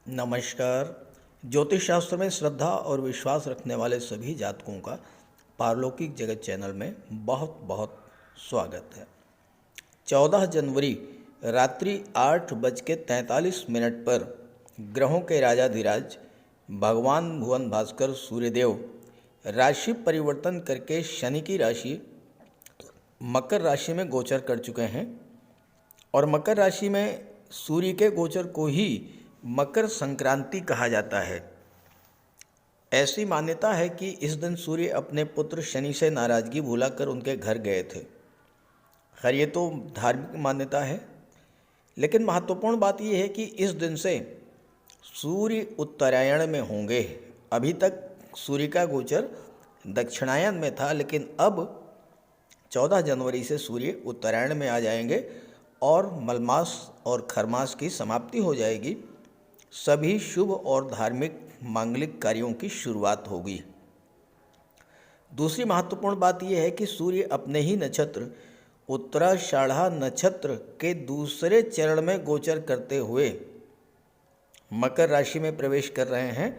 नमस्कार। ज्योतिष शास्त्र में श्रद्धा और विश्वास रखने वाले सभी जातकों का पारलौकिक जगत चैनल में बहुत बहुत स्वागत है। 14 जनवरी रात्रि 8:43 पर ग्रहों के राजाधिराज भगवान भुवन भास्कर सूर्यदेव राशि परिवर्तन करके शनि की राशि मकर राशि में गोचर कर चुके हैं और मकर राशि में सूर्य के गोचर को ही मकर संक्रांति कहा जाता है। ऐसी मान्यता है कि इस दिन सूर्य अपने पुत्र शनि से नाराजगी भुलाकर उनके घर गए थे। खैर, ये तो धार्मिक मान्यता है, लेकिन महत्वपूर्ण बात यह है कि इस दिन से सूर्य उत्तरायण में होंगे। अभी तक सूर्य का गोचर दक्षिणायन में था, लेकिन अब 14 जनवरी से सूर्य उत्तरायण में आ जाएंगे और मलमास और खरमास की समाप्ति हो जाएगी। सभी शुभ और धार्मिक मांगलिक कार्यों की शुरुआत होगी। दूसरी महत्वपूर्ण बात यह है कि सूर्य अपने ही नक्षत्र उत्तराषाढ़ा नक्षत्र के दूसरे चरण में गोचर करते हुए मकर राशि में प्रवेश कर रहे हैं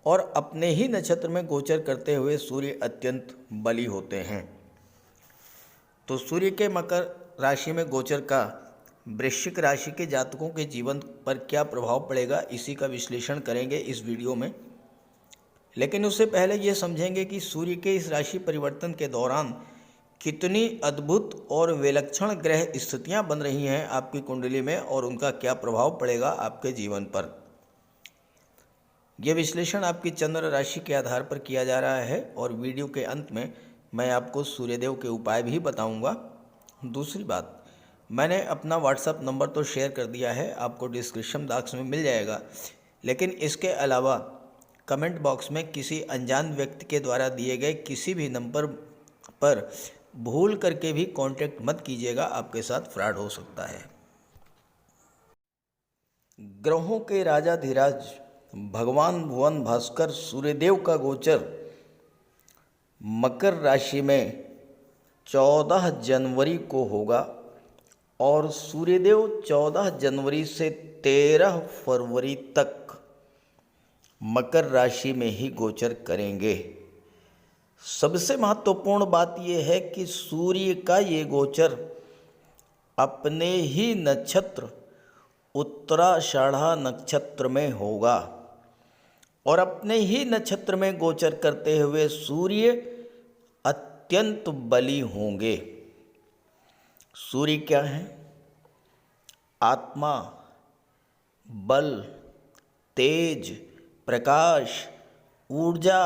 और अपने ही नक्षत्र में गोचर करते हुए सूर्य अत्यंत बली होते हैं। तो सूर्य के मकर राशि में गोचर का वृश्चिक राशि के जातकों के जीवन पर क्या प्रभाव पड़ेगा, इसी का विश्लेषण करेंगे इस वीडियो में। लेकिन उससे पहले ये समझेंगे कि सूर्य के इस राशि परिवर्तन के दौरान कितनी अद्भुत और विलक्षण ग्रह स्थितियां बन रही हैं आपकी कुंडली में और उनका क्या प्रभाव पड़ेगा आपके जीवन पर। यह विश्लेषण आपकी चंद्र राशि के आधार पर किया जा रहा है और वीडियो के अंत में मैं आपको सूर्यदेव के उपाय भी बताऊंगा। दूसरी बात, मैंने अपना व्हाट्सएप नंबर तो शेयर कर दिया है, आपको डिस्क्रिप्शन बॉक्स में मिल जाएगा, लेकिन इसके अलावा कमेंट बॉक्स में किसी अनजान व्यक्ति के द्वारा दिए गए किसी भी नंबर पर भूल करके भी कांटेक्ट मत कीजिएगा, आपके साथ फ्रॉड हो सकता है। ग्रहों के राजाधिराज भगवान भुवन भास्कर सूर्यदेव का गोचर मकर राशि में 14 जनवरी को होगा और सूर्यदेव 14 जनवरी से 13 फरवरी तक मकर राशि में ही गोचर करेंगे। सबसे महत्वपूर्ण बात यह है कि सूर्य का ये गोचर अपने ही नक्षत्र उत्तराषाढ़ा नक्षत्र में होगा और अपने ही नक्षत्र में गोचर करते हुए सूर्य अत्यंत बली होंगे। सूर्य क्या है? आत्मा, बल, तेज, प्रकाश, ऊर्जा,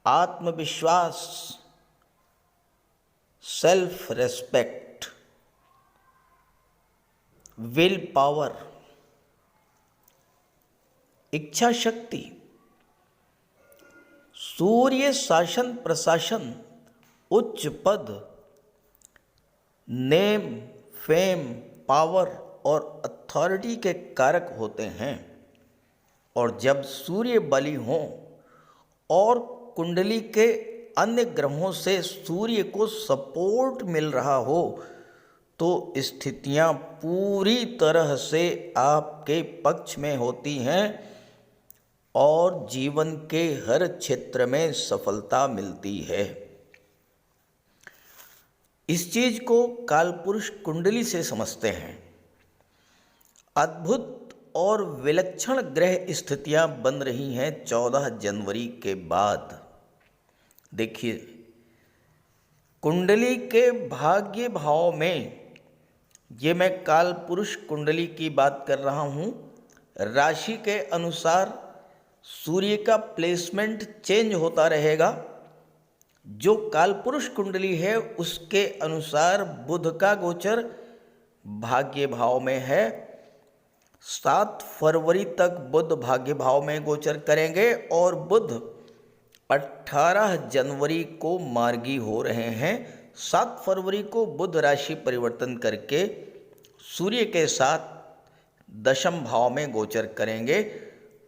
आत्मविश्वास, सेल्फ रेस्पेक्ट, विल पावर, इच्छा शक्ति। सूर्य शासन प्रशासन, उच्च पद, नेम, फेम, पावर और अथॉरिटी के कारक होते हैं। और जब सूर्य बली हों और कुंडली के अन्य ग्रहों से सूर्य को सपोर्ट मिल रहा हो तो स्थितियां पूरी तरह से आपके पक्ष में होती हैं और जीवन के हर क्षेत्र में सफलता मिलती है। इस चीज को कालपुरुष कुंडली से समझते हैं। अद्भुत और विलक्षण ग्रह स्थितियां बन रही हैं 14 जनवरी के बाद। देखिए, कुंडली के भाग्य भाव में, ये मैं कालपुरुष कुंडली की बात कर रहा हूं, राशि के अनुसार सूर्य का प्लेसमेंट चेंज होता रहेगा। जो कालपुरुष कुंडली है उसके अनुसार बुध का गोचर भाग्य भाव में है। 7 फरवरी तक बुध भाग्य भाव में गोचर करेंगे और बुध 18 जनवरी को मार्गी हो रहे हैं। 7 फरवरी को बुध राशि परिवर्तन करके सूर्य के साथ दशम भाव में गोचर करेंगे,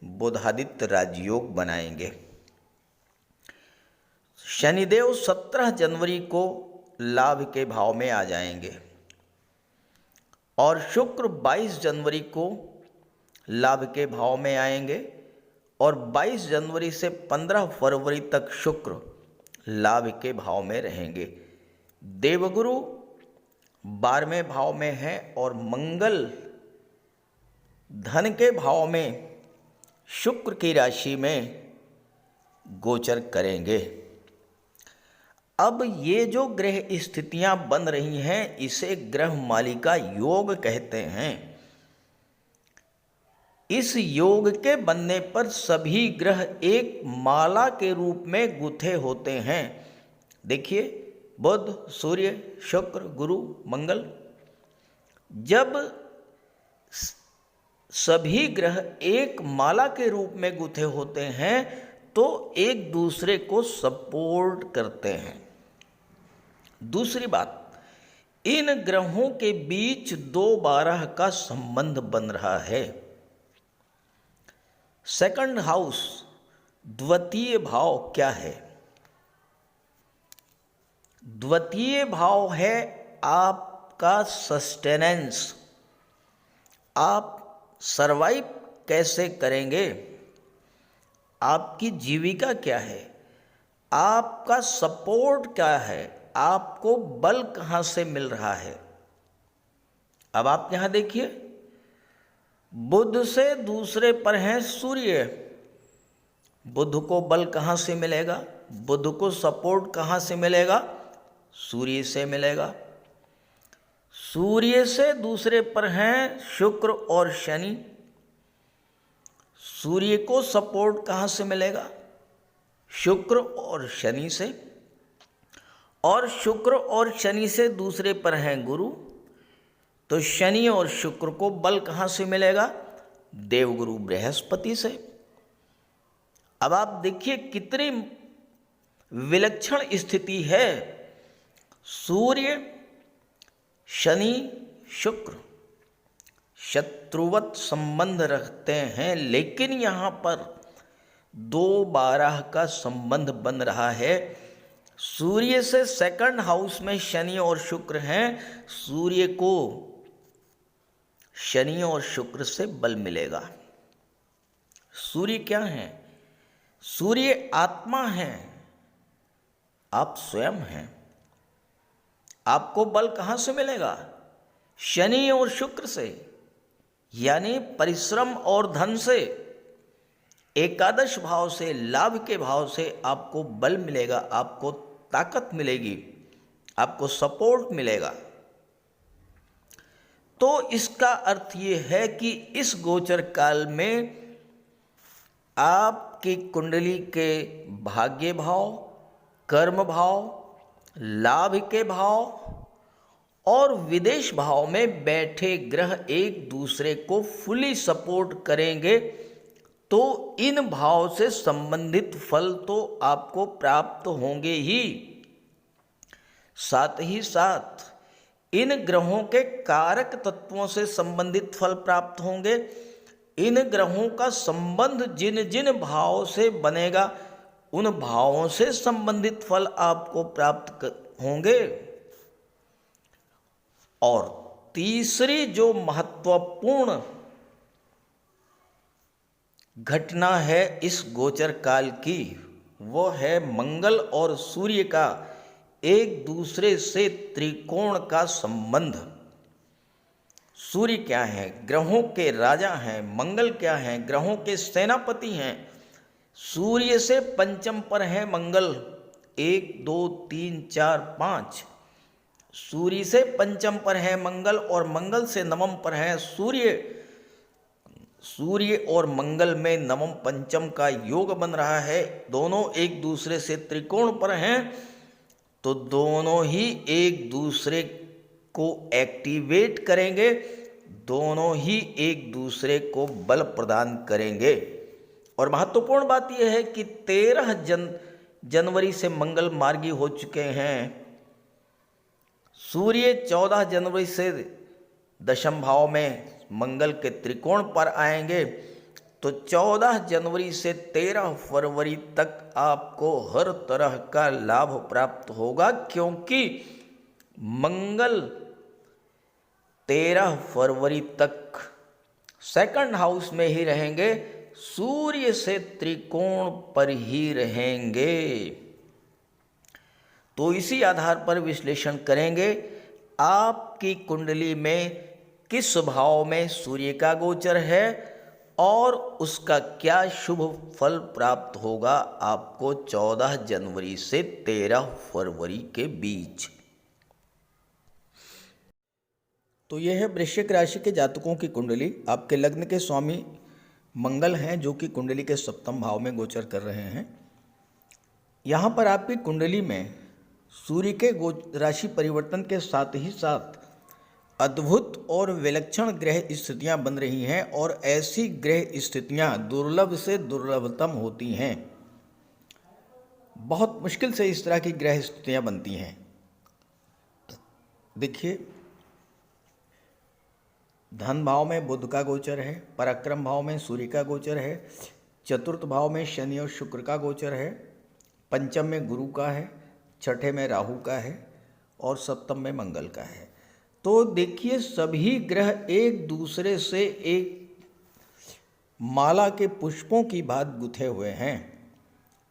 बुधादित्य राजयोग बनाएंगे। शनिदेव 17 जनवरी को लाभ के भाव में आ जाएंगे और शुक्र 22 जनवरी को लाभ के भाव में आएंगे और 22 जनवरी से 15 फरवरी तक शुक्र लाभ के भाव में रहेंगे। देवगुरु 12वें भाव में है और मंगल धन के भाव में शुक्र की राशि में गोचर करेंगे। अब ये जो ग्रह स्थितियां बन रही हैं इसे ग्रह मालिका योग कहते हैं। इस योग के बनने पर सभी ग्रह एक माला के रूप में गुथे होते हैं। देखिए, बुध, सूर्य, शुक्र, गुरु, मंगल, जब सभी ग्रह एक माला के रूप में गुथे होते हैं तो एक दूसरे को सपोर्ट करते हैं। दूसरी बात, इन ग्रहों के बीच 2-12 का संबंध बन रहा है। सेकंड हाउस, द्वितीय भाव क्या है? द्वितीय भाव है आपका सस्टेनेंस। आप सरवाइव कैसे करेंगे, आपकी जीविका क्या है, आपका सपोर्ट क्या है, आपको बल कहाँ से मिल रहा है। अब आप यहां देखिए, बुध से दूसरे पर है सूर्य। बुध को बल कहाँ से मिलेगा, बुध को सपोर्ट कहाँ से मिलेगा? सूर्य से मिलेगा। सूर्य से दूसरे पर हैं शुक्र और शनि। सूर्य को सपोर्ट कहाँ से मिलेगा? शुक्र और शनि से। और शुक्र और शनि से दूसरे पर हैं गुरु, तो शनि और शुक्र को बल कहाँ से मिलेगा? देवगुरु बृहस्पति से। अब आप देखिए कितनी विलक्षण स्थिति है। सूर्य, शनि, शुक्र शत्रुवत संबंध रखते हैं, लेकिन यहाँ पर 2-12 का संबंध बन रहा है। सूर्य से सेकंड हाउस में शनि और शुक्र हैं। सूर्य को शनि और शुक्र से बल मिलेगा। सूर्य क्या है? सूर्य आत्मा है, आप स्वयं हैं। आपको बल कहाँ से मिलेगा? शनि और शुक्र से, यानी परिश्रम और धन से। एकादश भाव से, लाभ के भाव से आपको बल मिलेगा, आपको ताकत मिलेगी, आपको सपोर्ट मिलेगा। तो इसका अर्थ ये है कि इस गोचर काल में आपकी कुंडली के भाग्य भाव, कर्म भाव, लाभ के भाव और विदेश भाव में बैठे ग्रह एक दूसरे को फुली सपोर्ट करेंगे, तो इन भाव से संबंधित फल तो आपको प्राप्त होंगे ही। साथ ही साथ इन ग्रहों के कारक तत्वों से संबंधित फल प्राप्त होंगे। इन ग्रहों का संबंध जिन जिन भाव से बनेगा उन भावों से संबंधित फल आपको प्राप्त होंगे। और तीसरी जो महत्वपूर्ण घटना है इस गोचर काल की, वो है मंगल और सूर्य का एक दूसरे से त्रिकोण का संबंध। सूर्य क्या है? ग्रहों के राजा हैं। मंगल क्या है? ग्रहों के सेनापति हैं। सूर्य से पंचम पर है मंगल, 1 2 3 4 5। सूर्य से पंचम पर है मंगल और मंगल से नवम पर है सूर्य। सूर्य और मंगल में नवम पंचम का योग बन रहा है। दोनों एक दूसरे से त्रिकोण पर हैं, तो दोनों ही एक दूसरे को एक्टिवेट करेंगे, दोनों ही एक दूसरे को बल प्रदान करेंगे। और महत्वपूर्ण बात यह है कि 13 जनवरी से मंगल मार्गी हो चुके हैं। सूर्य 14 जनवरी से दशम भाव में मंगल के त्रिकोण पर आएंगे, तो 14 जनवरी से 13 फरवरी तक आपको हर तरह का लाभ प्राप्त होगा, क्योंकि मंगल 13 फरवरी तक सेकंड हाउस में ही रहेंगे, सूर्य से त्रिकोण पर ही रहेंगे। तो इसी आधार पर विश्लेषण करेंगे आपकी कुंडली में किस भाव में सूर्य का गोचर है और उसका क्या शुभ फल प्राप्त होगा आपको 14 जनवरी से 13 फरवरी के बीच। तो यह है वृश्चिक राशि के जातकों की कुंडली। आपके लग्न के स्वामी मंगल हैं, जो कि कुंडली के सप्तम भाव में गोचर कर रहे हैं। यहाँ पर आपकी कुंडली में सूर्य के राशि परिवर्तन के साथ ही साथ अद्भुत और विलक्षण ग्रह स्थितियां बन रही हैं, और ऐसी ग्रह स्थितियां दुर्लभ से दुर्लभतम होती हैं। बहुत मुश्किल से इस तरह की ग्रह स्थितियां बनती हैं। देखिए, धन भाव में बुध का गोचर है, पराक्रम भाव में सूर्य का गोचर है, चतुर्थ भाव में शनि और शुक्र का गोचर है, पंचम में गुरु का है, छठे में राहु का है और सप्तम में मंगल का है। तो देखिए, सभी ग्रह एक दूसरे से एक माला के पुष्पों की भांति गुथे हुए हैं,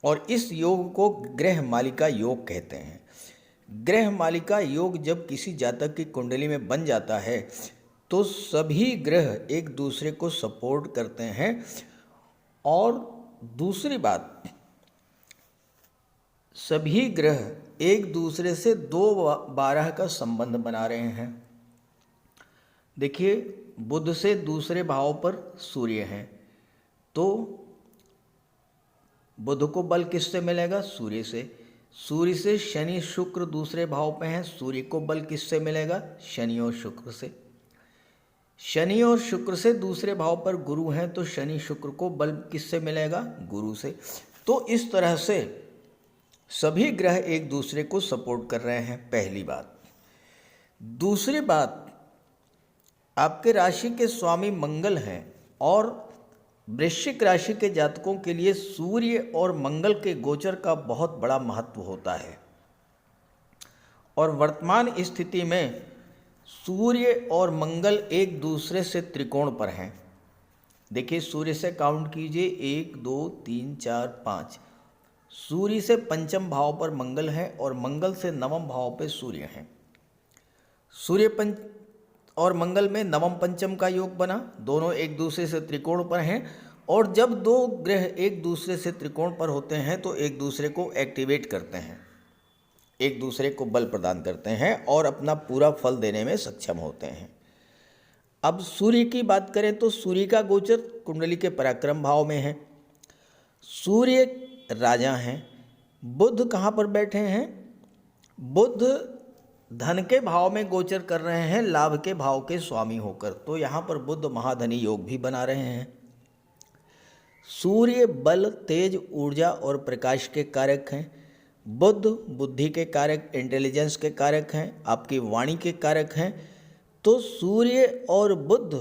और इस योग को ग्रह मालिका योग कहते हैं। ग्रह मालिका योग जब किसी जातक की कुंडली में बन जाता है तो सभी ग्रह एक दूसरे को सपोर्ट करते हैं। और दूसरी बात, सभी ग्रह एक दूसरे से 2-12 का संबंध बना रहे हैं। देखिए, बुध से दूसरे भाव पर सूर्य है, तो बुध को बल किससे मिलेगा? सूर्य से। सूर्य से शनि शुक्र दूसरे भाव पे हैं, सूर्य को बल किससे मिलेगा? शनि और शुक्र से। शनि और शुक्र से दूसरे भाव पर गुरु हैं, तो शनि शुक्र को बल किससे मिलेगा? गुरु से। तो इस तरह से सभी ग्रह एक दूसरे को सपोर्ट कर रहे हैं, पहली बात। दूसरी बात, आपके राशि के स्वामी मंगल हैं, और वृश्चिक राशि के जातकों के लिए सूर्य और मंगल के गोचर का बहुत बड़ा महत्व होता है। और वर्तमान स्थिति में सूर्य और मंगल एक दूसरे से त्रिकोण पर हैं। देखिए, सूर्य से काउंट कीजिए, 1 2 3 4 5। सूर्य से पंचम भाव पर मंगल है और मंगल से नवम भाव पर सूर्य हैं। सूर्य और मंगल में नवम पंचम का योग बना, दोनों एक दूसरे से त्रिकोण पर हैं। और जब दो ग्रह एक दूसरे से त्रिकोण पर होते हैं तो एक दूसरे को एक्टिवेट करते हैं, एक दूसरे को बल प्रदान करते हैं और अपना पूरा फल देने में सक्षम होते हैं। अब सूर्य की बात करें तो सूर्य का गोचर कुंडली के पराक्रम भाव में है। सूर्य राजा हैं। बुध कहाँ पर बैठे हैं? बुध धन के भाव में गोचर कर रहे हैं, लाभ के भाव के स्वामी होकर। तो यहाँ पर बुध महाधनी योग भी बना रहे हैं। सूर्य बल, तेज, ऊर्जा और प्रकाश के कारक हैं। बुध बुद्धि के कारक, इंटेलिजेंस के कारक हैं, आपकी वाणी के कारक हैं। तो सूर्य और बुध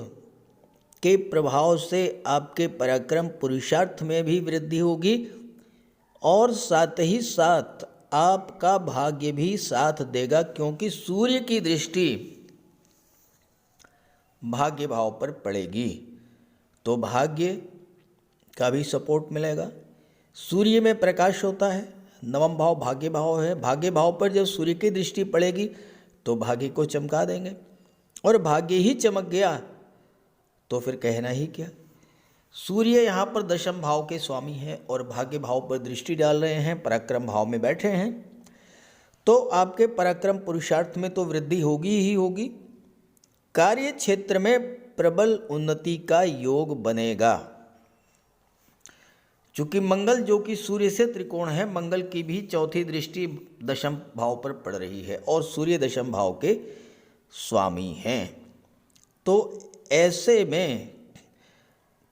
के प्रभाव से आपके पराक्रम पुरुषार्थ में भी वृद्धि होगी, और साथ ही साथ आपका भाग्य भी साथ देगा, क्योंकि सूर्य की दृष्टि भाग्य भाव पर पड़ेगी, तो भाग्य का भी सपोर्ट मिलेगा। सूर्य में प्रकाश होता है, नवम भाव भाग्य भाव है। भाग्य भाव पर जब सूर्य की दृष्टि पड़ेगी तो भाग्य को चमका देंगे, और भाग्य ही चमक गया तो फिर कहना ही क्या। सूर्य यहाँ पर दशम भाव के स्वामी हैं और भाग्य भाव पर दृष्टि डाल रहे हैं, पराक्रम भाव में बैठे हैं। तो आपके पराक्रम पुरुषार्थ में तो वृद्धि होगी ही होगी। कार्य क्षेत्र में प्रबल उन्नति का योग बनेगा। चूंकि मंगल जो कि सूर्य से त्रिकोण है, मंगल की भी चौथी दृष्टि दशम भाव पर पड़ रही है और सूर्य दशम भाव के स्वामी हैं। तो ऐसे में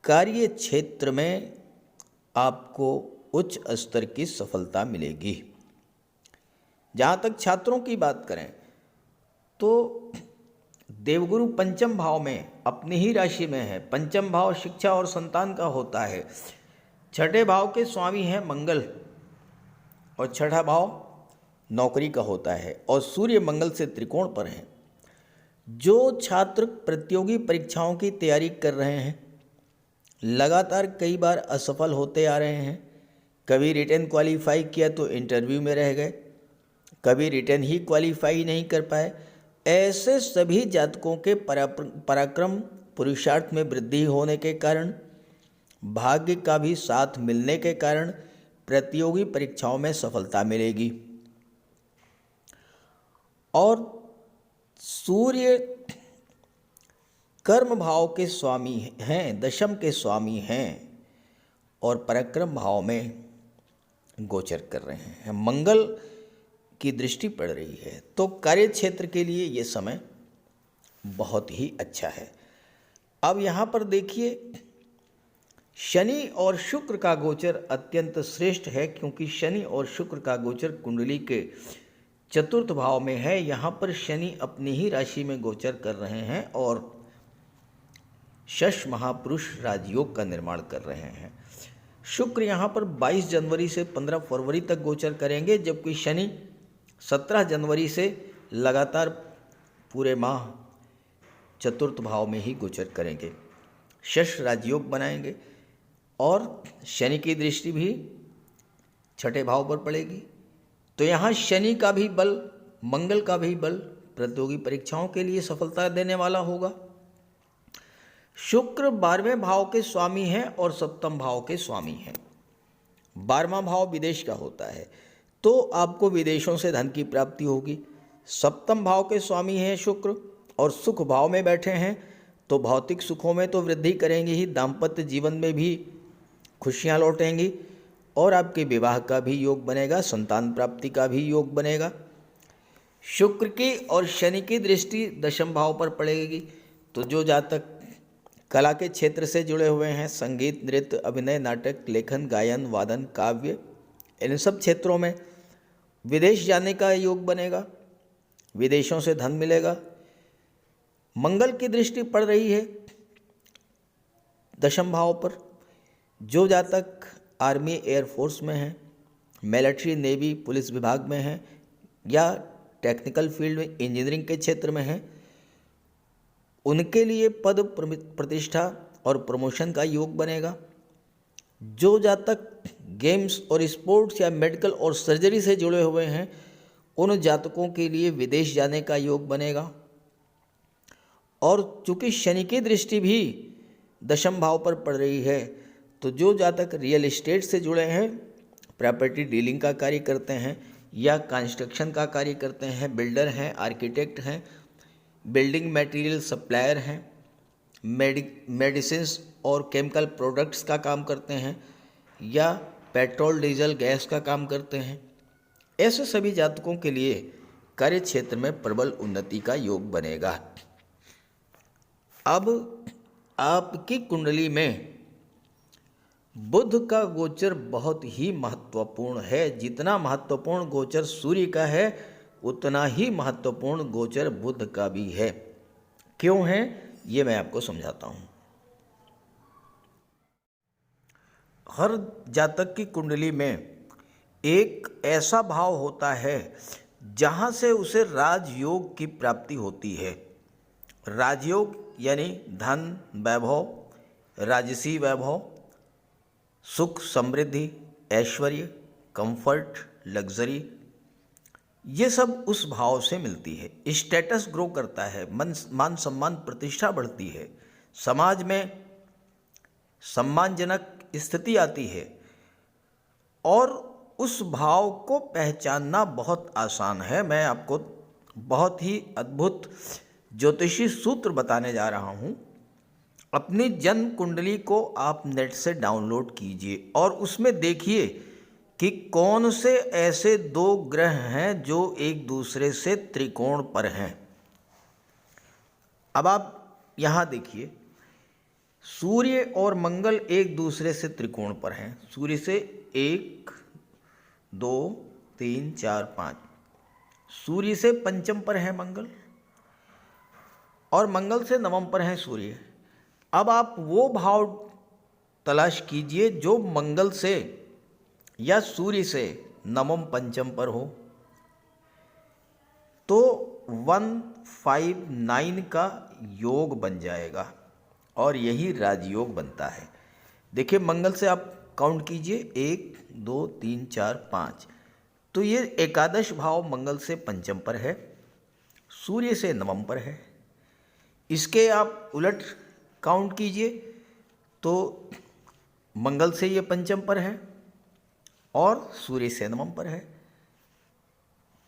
कार्य क्षेत्र में आपको उच्च स्तर की सफलता मिलेगी। जहाँ तक छात्रों की बात करें तो देवगुरु पंचम भाव में अपनी ही राशि में है। पंचम भाव शिक्षा और संतान का होता है। छठे भाव के स्वामी हैं मंगल, और छठा भाव नौकरी का होता है, और सूर्य मंगल से त्रिकोण पर हैं। जो छात्र प्रतियोगी परीक्षाओं की तैयारी कर रहे हैं, लगातार कई बार असफल होते आ रहे हैं, कभी रिटन क्वालिफाई किया तो इंटरव्यू में रह गए, कभी रिटन ही क्वालिफाई नहीं कर पाए, ऐसे सभी जातकों के पराक्रम पुरुषार्थ में वृद्धि होने के कारण, भाग्य का भी साथ मिलने के कारण प्रतियोगी परीक्षाओं में सफलता मिलेगी। और सूर्य कर्म भाव के स्वामी हैं, दशम के स्वामी हैं और पराक्रम भाव में गोचर कर रहे हैं, मंगल की दृष्टि पड़ रही है, तो कार्य क्षेत्र के लिए ये समय बहुत ही अच्छा है। अब यहाँ पर देखिए, शनि और शुक्र का गोचर अत्यंत श्रेष्ठ है, क्योंकि शनि और शुक्र का गोचर कुंडली के चतुर्थ भाव में है। यहाँ पर शनि अपनी ही राशि में गोचर कर रहे हैं और षष्ठ महापुरुष राजयोग का निर्माण कर रहे हैं। शुक्र यहाँ पर 22 जनवरी से 15 फरवरी तक गोचर करेंगे, जबकि शनि 17 जनवरी से लगातार पूरे माह चतुर्थ भाव में ही गोचर करेंगे, षष्ठ राजयोग बनाएंगे और शनि की दृष्टि भी छठे भाव पर पड़ेगी। तो यहाँ शनि का भी बल, मंगल का भी बल प्रतियोगी परीक्षाओं के लिए सफलता देने वाला होगा। शुक्र 12वें भाव के स्वामी हैं और सप्तम भाव के स्वामी हैं। 12वां भाव विदेश का होता है, तो आपको विदेशों से धन की प्राप्ति होगी। सप्तम भाव के स्वामी हैं शुक्र और सुख भाव में बैठे हैं, तो भौतिक सुखों में तो वृद्धि करेंगे ही, दाम्पत्य जीवन में भी खुशियां लौटेंगी और आपके विवाह का भी योग बनेगा, संतान प्राप्ति का भी योग बनेगा। शुक्र की और शनि की दृष्टि दशम भाव पर पड़ेगी, तो जो जातक कला के क्षेत्र से जुड़े हुए हैं, संगीत, नृत्य, अभिनय, नाटक, लेखन, गायन, वादन, काव्य, इन सब क्षेत्रों में विदेश जाने का योग बनेगा, विदेशों से धन मिलेगा। मंगल की दृष्टि पड़ रही है दशम भाव पर। जो जातक आर्मी, एयरफोर्स में हैं, मिलिट्री, नेवी, पुलिस विभाग में हैं या टेक्निकल फील्ड में, इंजीनियरिंग के क्षेत्र में हैं, उनके लिए पद प्रतिष्ठा और प्रमोशन का योग बनेगा। जो जातक गेम्स और स्पोर्ट्स या मेडिकल और सर्जरी से जुड़े हुए हैं, उन जातकों के लिए विदेश जाने का योग बनेगा। और चूँकि शनि की दृष्टि भी दशम भाव पर पड़ रही है, तो जो जातक रियल एस्टेट से जुड़े हैं, प्रॉपर्टी डीलिंग का कार्य करते हैं या कंस्ट्रक्शन का कार्य करते हैं, बिल्डर हैं, आर्किटेक्ट हैं, बिल्डिंग मटेरियल सप्लायर हैं, मेडिसिन्स और केमिकल प्रोडक्ट्स का काम करते हैं या पेट्रोल, डीजल, गैस का काम करते हैं, ऐसे सभी जातकों के लिए कार्य क्षेत्र में प्रबल उन्नति का योग बनेगा। अब आपकी कुंडली में बुध का गोचर बहुत ही महत्वपूर्ण है। जितना महत्वपूर्ण गोचर सूर्य का है, उतना ही महत्वपूर्ण गोचर बुध का भी है। क्यों है, ये मैं आपको समझाता हूँ। हर जातक की कुंडली में एक ऐसा भाव होता है जहाँ से उसे राजयोग की प्राप्ति होती है। राजयोग यानी धन, वैभव, राजसी वैभव, सुख, समृद्धि, ऐश्वर्य, कंफर्ट, लग्जरी, ये सब उस भाव से मिलती है। स्टेटस ग्रो करता है, मान सम्मान, प्रतिष्ठा बढ़ती है, समाज में सम्मानजनक स्थिति आती है और उस भाव को पहचानना बहुत आसान है। मैं आपको बहुत ही अद्भुत ज्योतिषी सूत्र बताने जा रहा हूँ। अपनी जन्म कुंडली को आप नेट से डाउनलोड कीजिए और उसमें देखिए कि कौन से ऐसे दो ग्रह हैं जो एक दूसरे से त्रिकोण पर हैं। अब आप यहाँ देखिए, सूर्य और मंगल एक दूसरे से त्रिकोण पर हैं। सूर्य से 1, 2, 3, 4, 5, सूर्य से पंचम पर है मंगल और मंगल से नवम पर है सूर्य। अब आप वो भाव तलाश कीजिए जो मंगल से या सूर्य से नवम पंचम पर हो, तो 159 का योग बन जाएगा और यही राजयोग बनता है। देखिए मंगल से आप काउंट कीजिए, 1 2 3 4 5, तो ये एकादश भाव मंगल से पंचम पर है, सूर्य से नवम पर है। इसके आप उलट काउंट कीजिए तो मंगल से ये पंचम पर है और सूर्य से नवम पर है,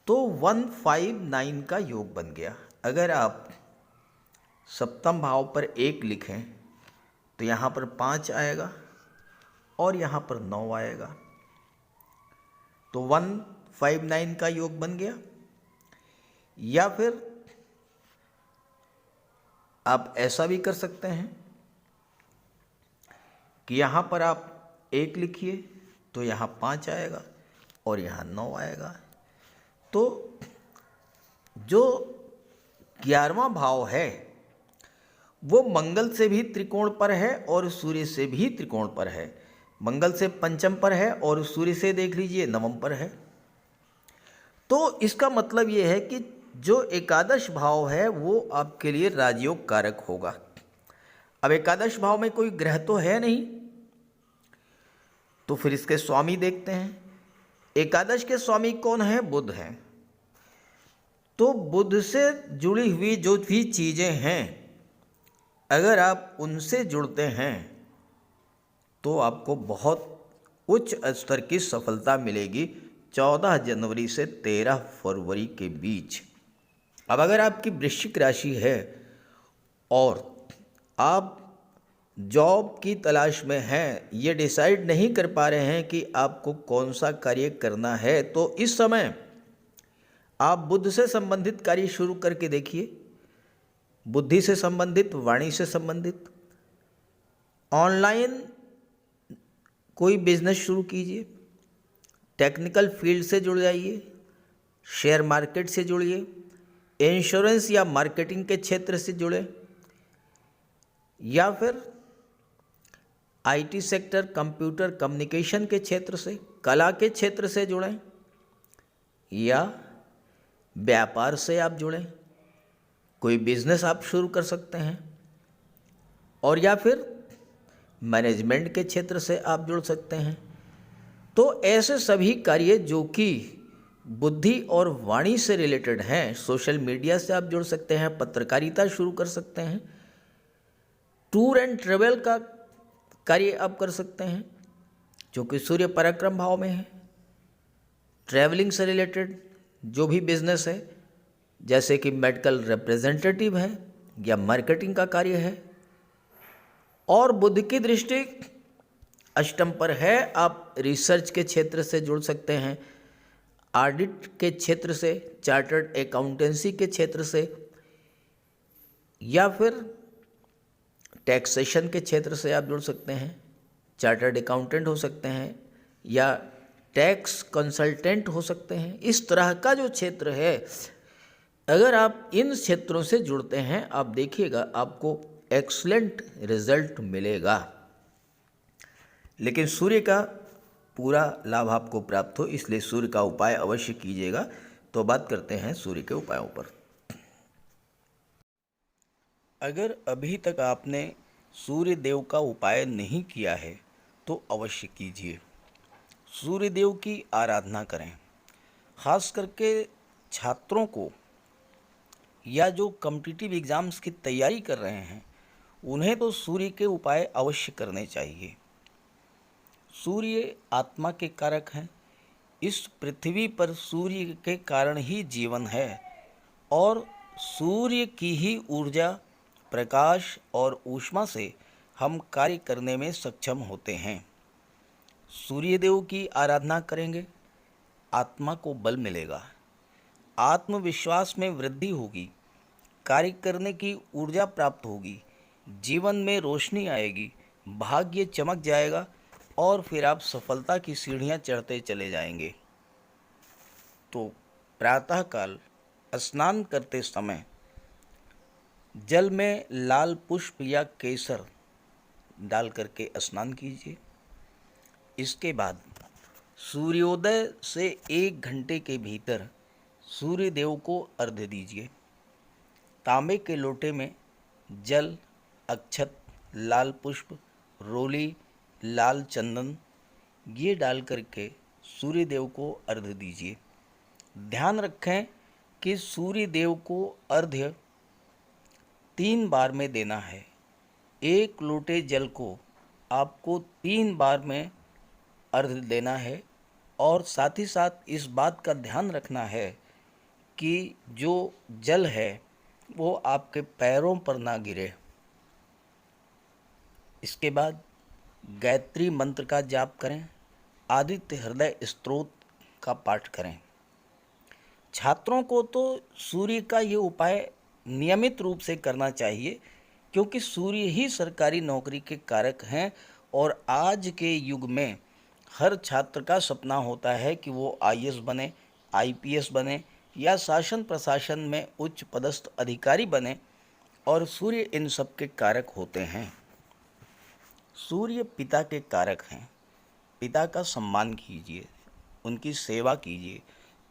तो 159 का योग बन गया। अगर आप सप्तम भाव पर 1 लिखें तो यहाँ पर 5 आएगा और यहाँ पर 9 आएगा, तो 159 का योग बन गया। या फिर आप ऐसा भी कर सकते हैं कि यहाँ पर आप 1 लिखिए तो यहाँ 5 आएगा और यहाँ 9 आएगा। तो जो 11वां भाव है वो मंगल से भी त्रिकोण पर है और सूर्य से भी त्रिकोण पर है। मंगल से पंचम पर है और सूर्य से देख लीजिए नवम पर है। तो इसका मतलब ये है कि जो एकादश भाव है वो आपके लिए राजयोग कारक होगा। अब एकादश भाव में कोई ग्रह तो है नहीं, तो फिर इसके स्वामी देखते हैं। एकादश के स्वामी कौन है? बुध हैं। तो बुध से जुड़ी हुई जो भी चीज़ें हैं, अगर आप उनसे जुड़ते हैं तो आपको बहुत उच्च स्तर की सफलता मिलेगी 14 जनवरी से 13 फरवरी के बीच। अब अगर आपकी वृश्चिक राशि है और आप जॉब की तलाश में हैं, ये डिसाइड नहीं कर पा रहे हैं कि आपको कौन सा कार्य करना है, तो इस समय आप बुध से संबंधित कार्य शुरू करके देखिए। बुद्धि से संबंधित, वाणी से संबंधित, ऑनलाइन कोई बिजनेस शुरू कीजिए, टेक्निकल फील्ड से जुड़ जाइए, शेयर मार्केट से जुड़िए, इंश्योरेंस या मार्केटिंग के क्षेत्र से जुड़े, या फिर आईटी सेक्टर, कंप्यूटर कम्युनिकेशन के क्षेत्र से, कला के क्षेत्र से जुड़ें, या व्यापार से आप जुड़ें, कोई बिजनेस आप शुरू कर सकते हैं, और या फिर मैनेजमेंट के क्षेत्र से आप जुड़ सकते हैं। तो ऐसे सभी कार्य जो कि बुद्धि और वाणी से रिलेटेड हैं, सोशल मीडिया से आप जुड़ सकते हैं, पत्रकारिता शुरू कर सकते हैं, टूर एंड ट्रेवल का कार्य आप कर सकते हैं जो कि सूर्य पराक्रम भाव में है। ट्रैवलिंग से रिलेटेड जो भी बिजनेस है, जैसे कि मेडिकल रिप्रेजेंटेटिव है या मार्केटिंग का कार्य है, और बुध की दृष्टि अष्टम पर है, आप रिसर्च के क्षेत्र से जुड़ सकते हैं, ऑडिट के क्षेत्र से, चार्टर्ड अकाउंटेंसी के क्षेत्र से, या फिर टैक्सेशन के क्षेत्र से आप जुड़ सकते हैं, चार्टर्ड अकाउंटेंट हो सकते हैं या टैक्स कंसल्टेंट हो सकते हैं। इस तरह का जो क्षेत्र है, अगर आप इन क्षेत्रों से जुड़ते हैं, आप देखिएगा आपको एक्सीलेंट रिजल्ट मिलेगा। लेकिन सूर्य का पूरा लाभ आपको प्राप्त हो, इसलिए सूर्य का उपाय अवश्य कीजिएगा। तो बात करते हैं सूर्य के उपायों पर। अगर अभी तक आपने सूर्य देव का उपाय नहीं किया है तो अवश्य कीजिए। सूर्य देव की आराधना करें। खास करके छात्रों को या जो कॉम्पिटिटिव एग्ज़ाम्स की तैयारी कर रहे हैं, उन्हें तो सूर्य के उपाय अवश्य करने चाहिए। सूर्य आत्मा के कारक हैं। इस पृथ्वी पर सूर्य के कारण ही जीवन है और सूर्य की ही ऊर्जा, प्रकाश और ऊष्मा से हम कार्य करने में सक्षम होते हैं। सूर्यदेव की आराधना करेंगे, आत्मा को बल मिलेगा, आत्मविश्वास में वृद्धि होगी, कार्य करने की ऊर्जा प्राप्त होगी, जीवन में रोशनी आएगी, भाग्य चमक जाएगा और फिर आप सफलता की सीढ़ियां चढ़ते चले जाएंगे। तो प्रातःकाल स्नान करते समय जल में लाल पुष्प या केसर डाल करके स्नान कीजिए। इसके बाद सूर्योदय से 1 घंटे के भीतर सूर्य देव को अर्घ्य दीजिए। तांबे के लोटे में जल, अक्षत, लाल पुष्प, रोली, लाल चंदन ये डाल करके सूर्य देव को अर्घ्य दीजिए। ध्यान रखें कि सूर्य देव को अर्घ्य 3 बार में देना है। 1 लोटे जल को आपको 3 बार में अर्घ्य देना है और साथ ही साथ इस बात का ध्यान रखना है कि जो जल है वो आपके पैरों पर ना गिरे। इसके बाद गायत्री मंत्र का जाप करें, आदित्य हृदय स्तोत्र का पाठ करें। छात्रों को तो सूर्य का ये उपाय नियमित रूप से करना चाहिए, क्योंकि सूर्य ही सरकारी नौकरी के कारक हैं और आज के युग में हर छात्र का सपना होता है कि वो आईएएस बने, आईपीएस बने या शासन प्रशासन में उच्च पदस्थ अधिकारी बने, और सूर्य इन सब के कारक होते हैं। सूर्य पिता के कारक हैं। पिता का सम्मान कीजिए, उनकी सेवा कीजिए,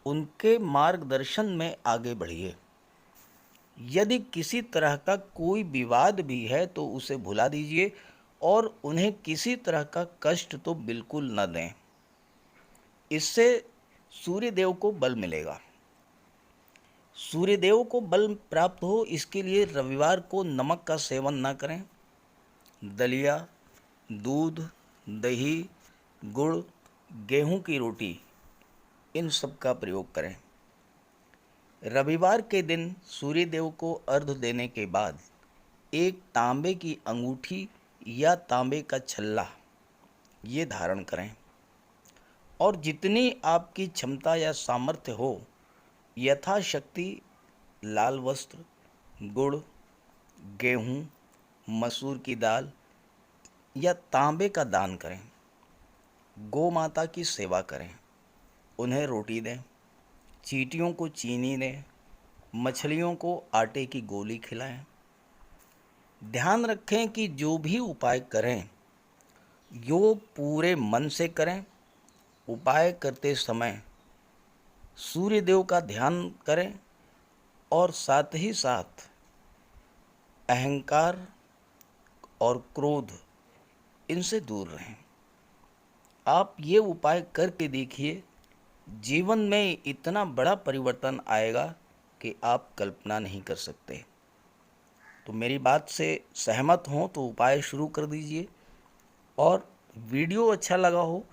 उनके मार्गदर्शन में आगे बढ़िए। यदि किसी तरह का कोई विवाद भी है तो उसे भुला दीजिए और उन्हें किसी तरह का कष्ट तो बिल्कुल न दें। इससे सूर्यदेव को बल मिलेगा। सूर्यदेव को बल प्राप्त हो इसके लिए रविवार को नमक का सेवन न करें। दलिया, दूध, दही, गुड़, गेहूं की रोटी इन सब का प्रयोग करें। रविवार के दिन सूर्यदेव को अर्घ्य देने के बाद एक तांबे की अंगूठी या तांबे का छल्ला ये धारण करें और जितनी आपकी क्षमता या सामर्थ्य हो यथाशक्ति लाल वस्त्र, गुड़, गेहूं, मसूर की दाल या तांबे का दान करें। गौ माता की सेवा करें, उन्हें रोटी दें, चींटियों को चीनी दें, मछलियों को आटे की गोली खिलाएं। ध्यान रखें कि जो भी उपाय करें यो पूरे मन से करें। उपाय करते समय सूर्यदेव का ध्यान करें और साथ ही साथ अहंकार और क्रोध इनसे दूर रहें। आप ये उपाय करके देखिए, जीवन में इतना बड़ा परिवर्तन आएगा कि आप कल्पना नहीं कर सकते। तो मेरी बात से सहमत हों तो उपाय शुरू कर दीजिए, और वीडियो अच्छा लगा हो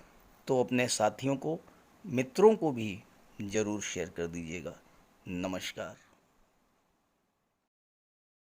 तो अपने साथियों को, मित्रों को भी ज़रूर शेयर कर दीजिएगा। नमस्कार।